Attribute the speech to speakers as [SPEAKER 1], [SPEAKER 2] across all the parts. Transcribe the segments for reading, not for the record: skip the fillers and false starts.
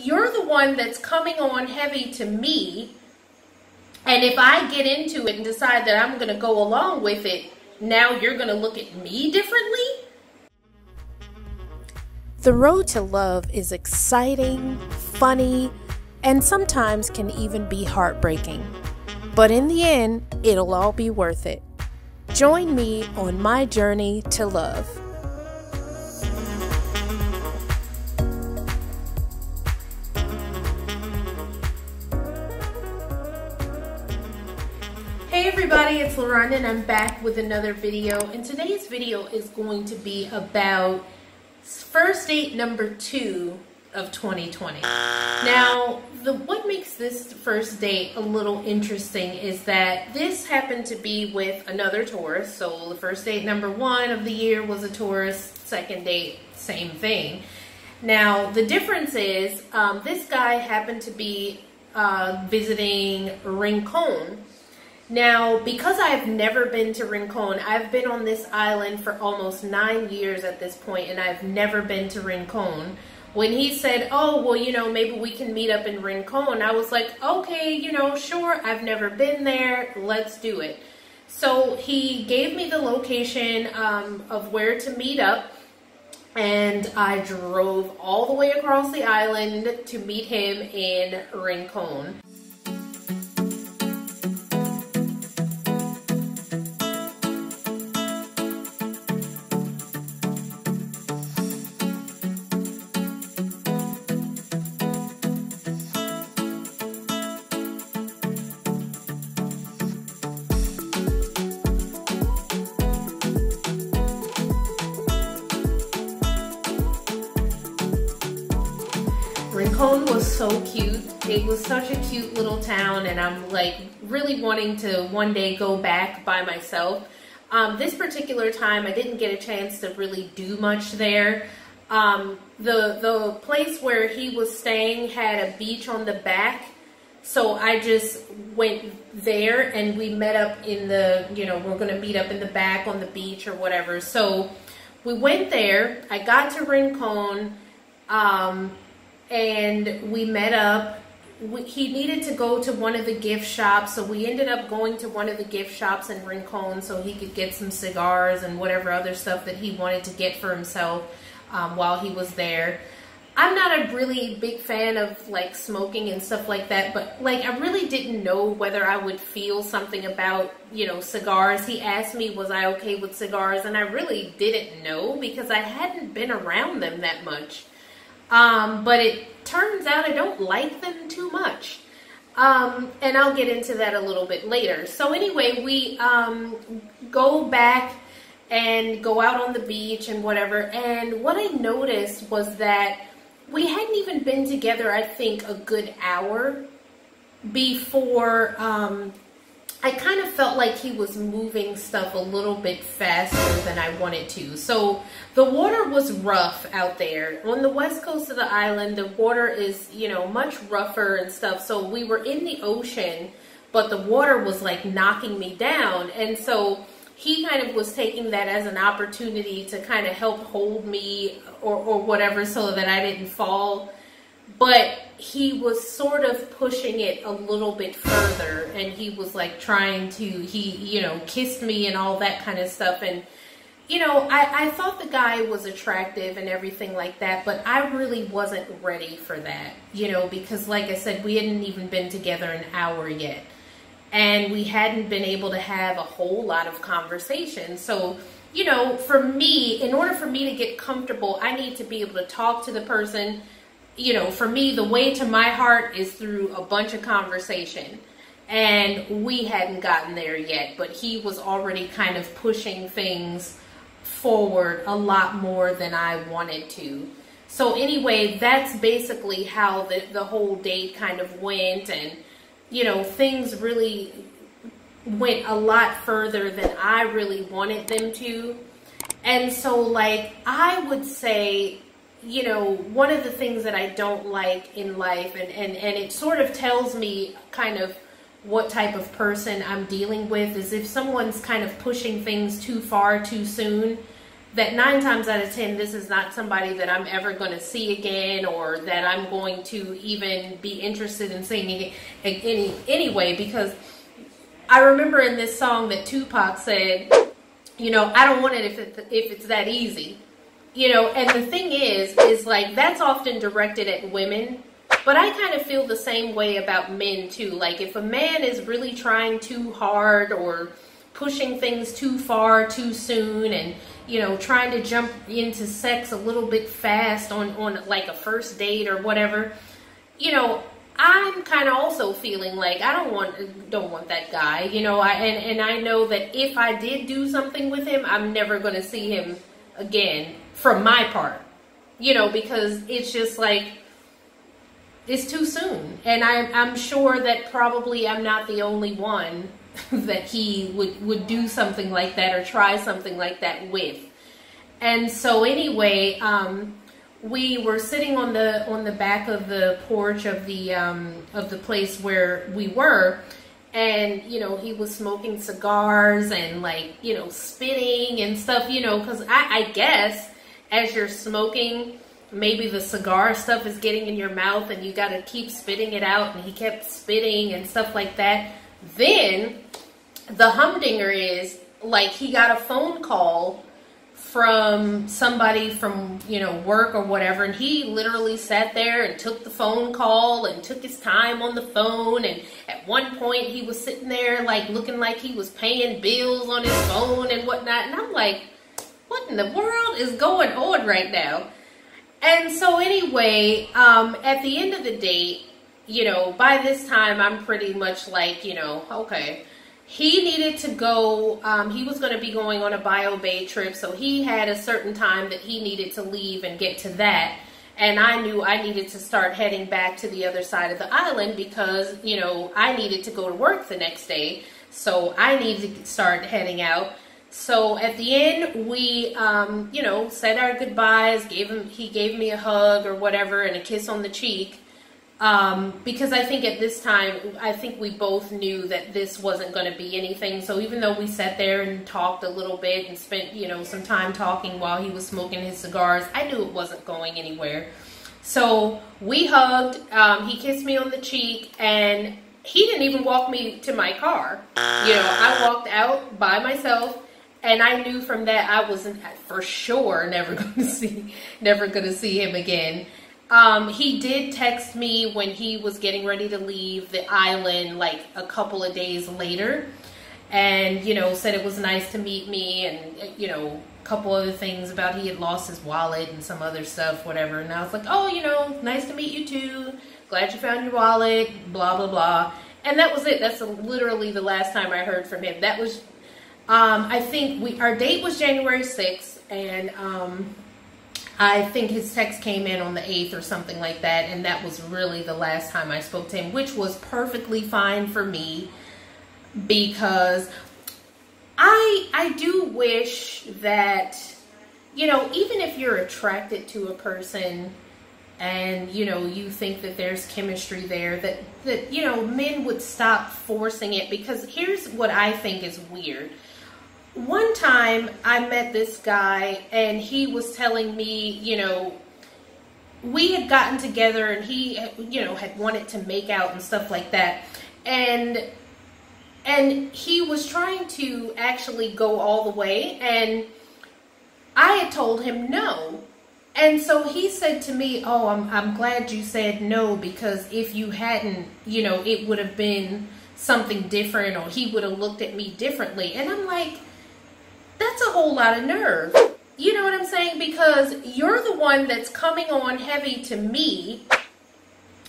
[SPEAKER 1] you're the one that's coming on heavy to me, and if I get into it and decide that I'm going to go along with it, now you're going to look at me differently?
[SPEAKER 2] The road to love is exciting, funny, and sometimes can even be heartbreaking. But in the end, it'll all be worth it. Join me on my journey to love.
[SPEAKER 1] Hey everybody, it's LaRonda and I'm back with another video. And today's video is going to be about first date number 2 of 2020. Now, what makes this first date a little interesting is that this happened to be with another tourist. So the first date number 1 of the year was a tourist, second date, same thing. Now, the difference is this guy happened to be visiting Rincon. Now, because I've never been to Rincon, I've been on this island for almost 9 years at this point, and I've never been to Rincon. When he said, oh, well, you know, maybe we can meet up in Rincon, I was like, okay, you know, sure, I've never been there, let's do it. So he gave me the location of where to meet up, and I drove all the way across the island to meet him in Rincon. Rincon was so cute. It was such a cute little town, and I'm like really wanting to one day go back by myself. This particular time I didn't get a chance to really do much there. The place where he was staying had a beach on the back, so I just went there and we met up in the, you know, we're gonna meet up in the back on the beach or whatever. So we went there. I got to Rincon, and we met up. He needed to go to one of the gift shops, so we ended up going to one of the gift shops in Rincon so he could get some cigars and whatever other stuff that he wanted to get for himself while he was there. I'm not a really big fan of like smoking and stuff like that, but like I really didn't know whether I would feel something about, you know, cigars. He asked me, was I okay with cigars? And I really didn't know because I hadn't been around them that much. But it turns out I don't like them too much. And I'll get into that a little bit later. So anyway, we go back and go out on the beach and whatever. And what I noticed was that we hadn't even been together, I think, a good hour before I kind of felt like he was moving stuff a little bit faster than I wanted to. So the water was rough out there. On the west coast of the island, the water is, you know, much rougher and stuff. So we were in the ocean, but the water was like knocking me down. And so he kind of was taking that as an opportunity to kind of help hold me or whatever so that I didn't fall. But he was sort of pushing it a little bit further, and he was like trying to, you know, kissed me and all that kind of stuff. And, you know, I thought the guy was attractive and everything like that, but I really wasn't ready for that, you know, because like I said, we hadn't even been together an hour yet. And we hadn't been able to have a whole lot of conversation. So, you know, for me, in order for me to get comfortable, I need to be able to talk to the person. You know, for me, the way to my heart is through a bunch of conversation. And we hadn't gotten there yet, but he was already kind of pushing things forward a lot more than I wanted to. So anyway, that's basically how the whole date kind of went. And, you know, things really went a lot further than I really wanted them to. And so, like, I would say, you know, one of the things that I don't like in life, and it sort of tells me kind of what type of person I'm dealing with, is if someone's kind of pushing things too far too soon, that 9 times out of 10, this is not somebody that I'm ever going to see again, or that I'm going to even be interested in seeing anyway, because I remember in this song that Tupac said, you know, I don't want it if it's that easy, you know. And the thing is like, that's often directed at women, but I kind of feel the same way about men too. Like, if a man is really trying too hard, or pushing things too far too soon, and, you know, trying to jump into sex a little bit fast on like a first date or whatever, you know, I'm kind of also feeling like I don't want that guy, you know. And I know that if I did do something with him, I'm never going to see him again, from my part, you know, because it's just like, it's too soon. And I'm sure that probably I'm not the only one that he would do something like that, or try something like that with. And so anyway, we were sitting on the back of the porch of the place where we were, and, you know, he was smoking cigars and, like, you know, spitting and stuff, you know, because I guess as you're smoking, maybe the cigar stuff is getting in your mouth and you got to keep spitting it out, and he kept spitting and stuff like that. Then the humdinger is, like, he got a phone call from somebody from, you know, work or whatever, and he literally sat there and took the phone call and took his time on the phone. And at one point he was sitting there, like, looking like he was paying bills on his phone and whatnot. And I'm like, what in the world is going on right now? And so anyway, at the end of the date, you know, by this time I'm pretty much like, you know, okay, he needed to go, he was going to be going on a Bio Bay trip, so he had a certain time that he needed to leave and get to that. And I knew I needed to start heading back to the other side of the island, because, you know, I needed to go to work the next day, so I needed to start heading out. So at the end, we, you know, said our goodbyes, he gave me a hug or whatever, and a kiss on the cheek. Because I think at this time, I think we both knew that this wasn't going to be anything. So even though we sat there and talked a little bit and spent, you know, some time talking while he was smoking his cigars, I knew it wasn't going anywhere. So we hugged, he kissed me on the cheek, and he didn't even walk me to my car. You know, I walked out by myself, and I knew from that I wasn't for sure never going to see him again. He did text me when he was getting ready to leave the island, like a couple of days later, and, you know, said it was nice to meet me, and, you know, a couple other things about he had lost his wallet and some other stuff, whatever. And I was like, oh, you know, nice to meet you too. Glad you found your wallet, blah, blah, blah. And that was it. That's literally the last time I heard from him. That was, I think our date was January 6th, and, I think his text came in on the 8th or something like that, and that was really the last time I spoke to him, which was perfectly fine for me, because I do wish that, you know, even if you're attracted to a person and, you know, you think that there's chemistry there, that you know, men would stop forcing it. Because here's what I think is weird. One time I met this guy, and he was telling me, you know, we had gotten together, and he, you know, had wanted to make out and stuff like that. And he was trying to actually go all the way, and I had told him no. And so he said to me, oh, I'm glad you said no, because if you hadn't, you know, it would have been something different, or he would have looked at me differently. And I'm like, that's a whole lot of nerve. You know what I'm saying? Because you're the one that's coming on heavy to me.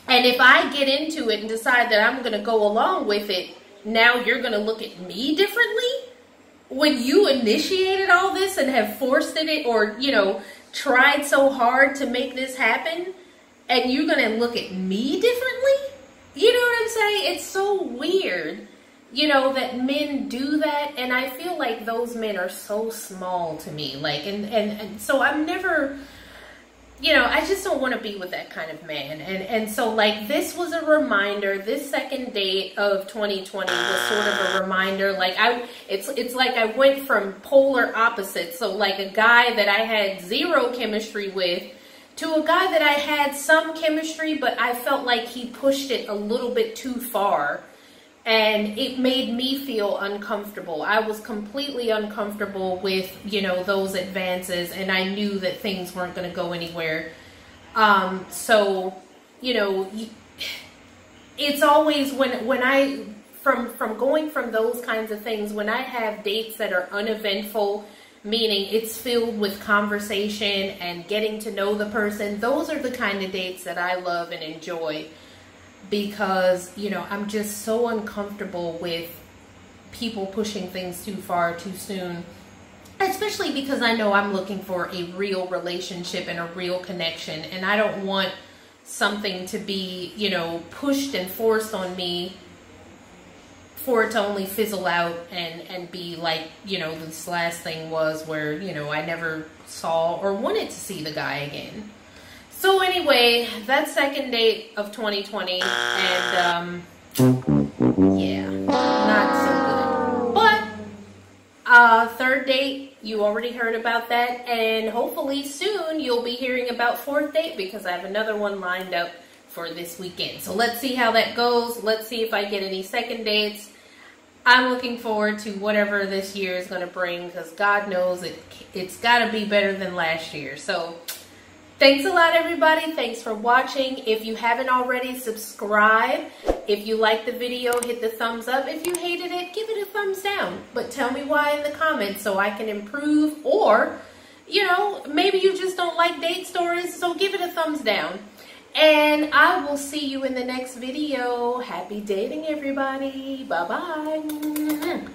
[SPEAKER 1] And if I get into it and decide that I'm going to go along with it, now you're going to look at me differently? When you initiated all this and have forced it, or, you know, tried so hard to make this happen, and you're going to look at me differently? You know what I'm saying? It's so weird, you know, that men do that. And I feel like those men are so small to me. Like, and so I'm never, you know, I just don't want to be with that kind of man. And so, like, this was a reminder. This second date of 2020 was sort of a reminder. Like, it's like I went from polar opposites. So, like, a guy that I had zero chemistry with to a guy that I had some chemistry, but I felt like he pushed it a little bit too far. And it made me feel uncomfortable. I was completely uncomfortable with, you know, those advances, and I knew that things weren't going to go anywhere. So, you know, it's always when I, from going from those kinds of things, when I have dates that are uneventful, meaning it's filled with conversation and getting to know the person, those are the kind of dates that I love and enjoy. Because, you know, I'm just so uncomfortable with people pushing things too far too soon. Especially because I know I'm looking for a real relationship and a real connection. And I don't want something to be, you know, pushed and forced on me for it to only fizzle out and be like, you know, this last thing was where, you know, I never saw or wanted to see the guy again. So anyway, that second date of 2020, and yeah, not so good. But third date, you already heard about that, and hopefully soon you'll be hearing about fourth date, because I have another one lined up for this weekend. So let's see how that goes. Let's see if I get any second dates. I'm looking forward to whatever this year is going to bring, because God knows it's got to be better than last year. So thanks a lot, everybody. Thanks for watching. If you haven't already, subscribe. If you liked the video, hit the thumbs up. If you hated it, give it a thumbs down. But tell me why in the comments so I can improve. Or, you know, maybe you just don't like date stories, so give it a thumbs down. And I will see you in the next video. Happy dating, everybody. Bye-bye.